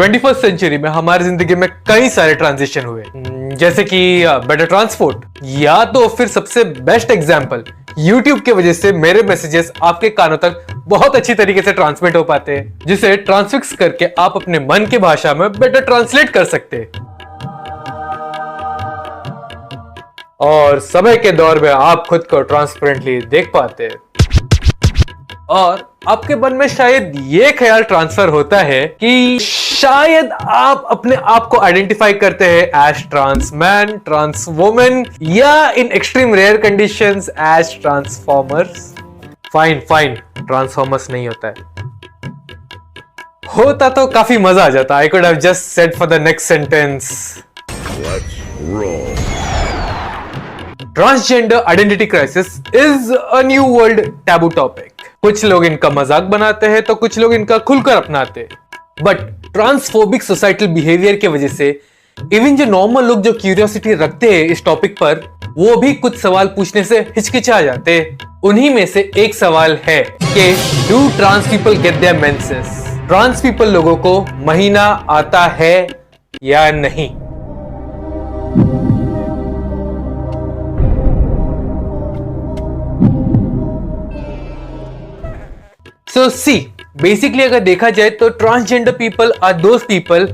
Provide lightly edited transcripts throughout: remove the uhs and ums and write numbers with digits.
21st century में हमारी जिंदगी में कई सारे ट्रांजिशन हुए, जैसे कि बेटर ट्रांसपोर्ट, या तो फिर सबसे बेस्ट एग्जांपल YouTube की वजह से मेरे मैसेजेस आपके कानों तक बहुत अच्छी तरीके से ट्रांसमिट हो पाते हैं, जिसे ट्रांसफिक्स करके आप अपने मन की भाषा में बेटर ट्रांसलेट कर सकते हैं। और समय के दौर में आप खुद को ट्रांसपेरेंटली देख पाते हैं। और आपके मन में शायद ये ख्याल ट्रांसफर होता है कि शायद आप अपने आप को आइडेंटिफाई करते हैं as trans man, trans women, या in extreme rare conditions as transformers. Fine, transformers नहीं होता है। होता तो काफी मजा आ जाता। I could have just said for the next sentence, transgender identity crisis is a new world taboo topic. कुछ लोग इनका मजाक बनाते हैं तो कुछ लोग इनका खुलकर अपनाते हैं। बट ट्रांसफोबिक सोसाइटल बिहेवियर की वजह से इवन जो नॉर्मल लोग जो क्यूरियोसिटी रखते हैं इस टॉपिक पर, वो भी कुछ सवाल पूछने से हिचकिचा जाते हैं। उन्हीं में से एक सवाल है कि do trans people get their menses? Trans people लोगों को महीना आता है या नहीं? So see, बेसिकली अगर देखा जाए तो transgender people are those people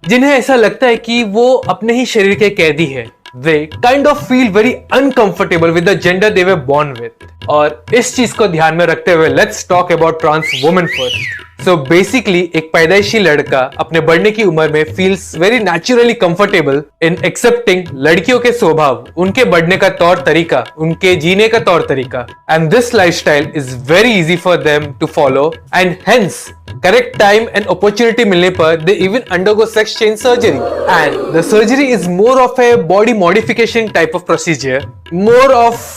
जिन्हें ऐसा लगता है कि वो अपने ही शरीर के कैदी है। They kind of feel very uncomfortable with the gender they were born with. और इस चीज को ध्यान में रखते हुए let's talk about trans women first. So basically एक पैदाइशी लड़का अपने बढ़ने की उम्र में feels very naturally comfortable in accepting लड़कियों के स्वभाव, उनके बढ़ने का तौर तरीका, उनके जीने का तौर तरीका, and this lifestyle is very easy for them to follow, and hence correct time and opportunity मिलने पर they even undergo sex change surgery, and the surgery is more of a body modification type of procedure, more of,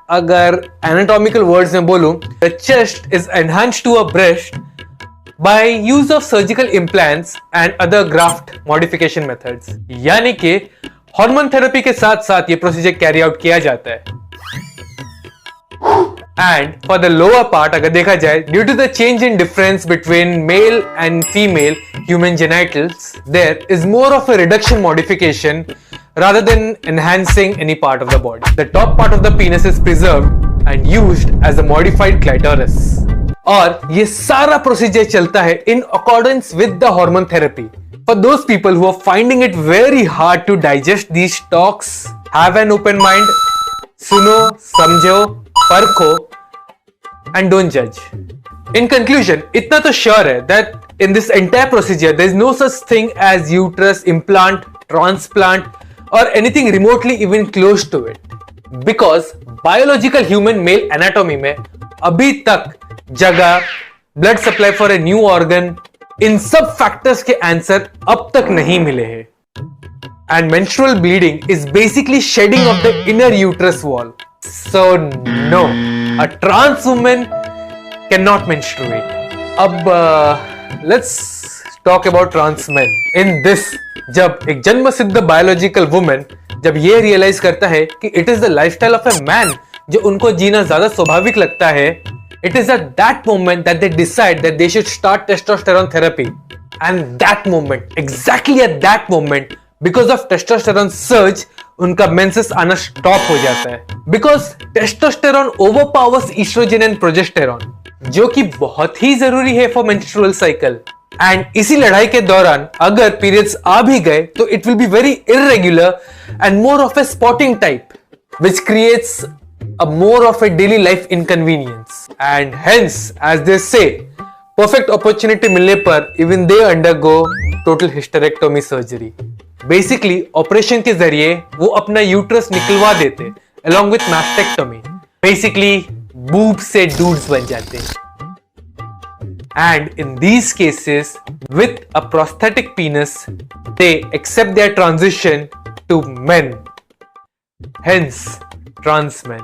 अगर anatomical words में बोलूं, the chest is enhanced to a breast by use of surgical implants and other graft modification methods. यानी कि hormone therapy के साथ साथ ये procedure carry out किया जाता है। And for the lower part, अगर देखा जाए, due to the change in difference between male and female human genitals, there is more of a reduction modification rather than enhancing any part of the body. The top part of the penis is preserved and used as a modified clitoris. और ये सारा procedure चलता है in accordance with the hormone therapy. For those people who are finding it very hard to digest these talks, have an open mind, सुनो, समझो, परखो, and don't judge. In conclusion, इतना तो sure है that in this entire procedure there is no such thing as uterus implant, transplant, or anything remotely even close to it. Because biological human male anatomy में अभी तक जगह, blood supply for a new organ, इन सब factors के answer अब तक नहीं मिले हैं। And menstrual bleeding is basically shedding of the inner uterus wall. So no, a trans woman can not menstruate. अब let's talk about trans men. In this, जब एक जन्म सिद्ध बायोलॉजिकल वुमन जब ये रियलाइज करता है कि it is the lifestyle of a man जो उनको जीना ज्यादा स्वाभाविक लगता है, it is at that moment that they decide that they should start testosterone therapy. And that moment, exactly at that moment, because of testosterone surge, उनका menses आना stop हो जाता है। Because testosterone overpowers estrogen and progesterone, जो कि बहुत ही जरूरी है for menstrual cycle. And इसी लड़ाई के दौरान अगर periods आ भी गए तो it will be very irregular and more of a spotting type, which creates a more of a daily life inconvenience. And hence, as they say, perfect opportunity मिलने पर even they undergo total hysterectomy surgery. Basically, operation के जरिए वो अपना uterus निकलवा देते along with mastectomy. Basically, boob से dudes बन जाते। And in these cases, with a prosthetic penis, they accept their transition to men. Hence, trans men.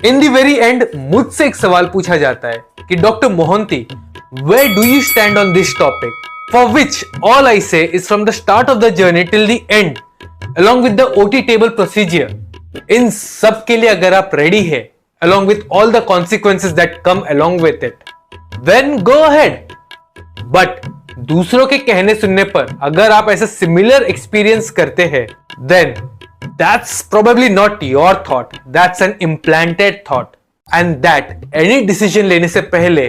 In the very end, मुझसे एक सवाल पूछा जाता है कि doctor Mohanty, where do you stand on this topic? For which all I say is from the start of the journey till the end, along with the OT table procedure. इन सब के लिए अगर आप रेडी है, along with all the consequences that come along with it, then go ahead. But दूसरों के कहने सुनने पर अगर आप ऐसा सिमिलर एक्सपीरियंस करते हैं, then that's probably not your thought, that's an implanted thought. And that any decision लेने से पहले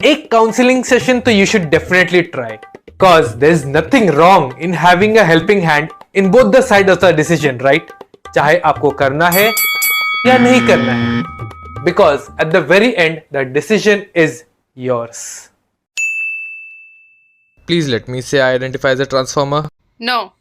एक काउंसलिंग सेशन तो you should definitely try. Cause there's nothing wrong in having a helping hand in both the sides of the decision, right? चाहे आपको करना है या नहीं करना है. Because at the very end, the decision is yours. Please let me say I identify as a transformer. No.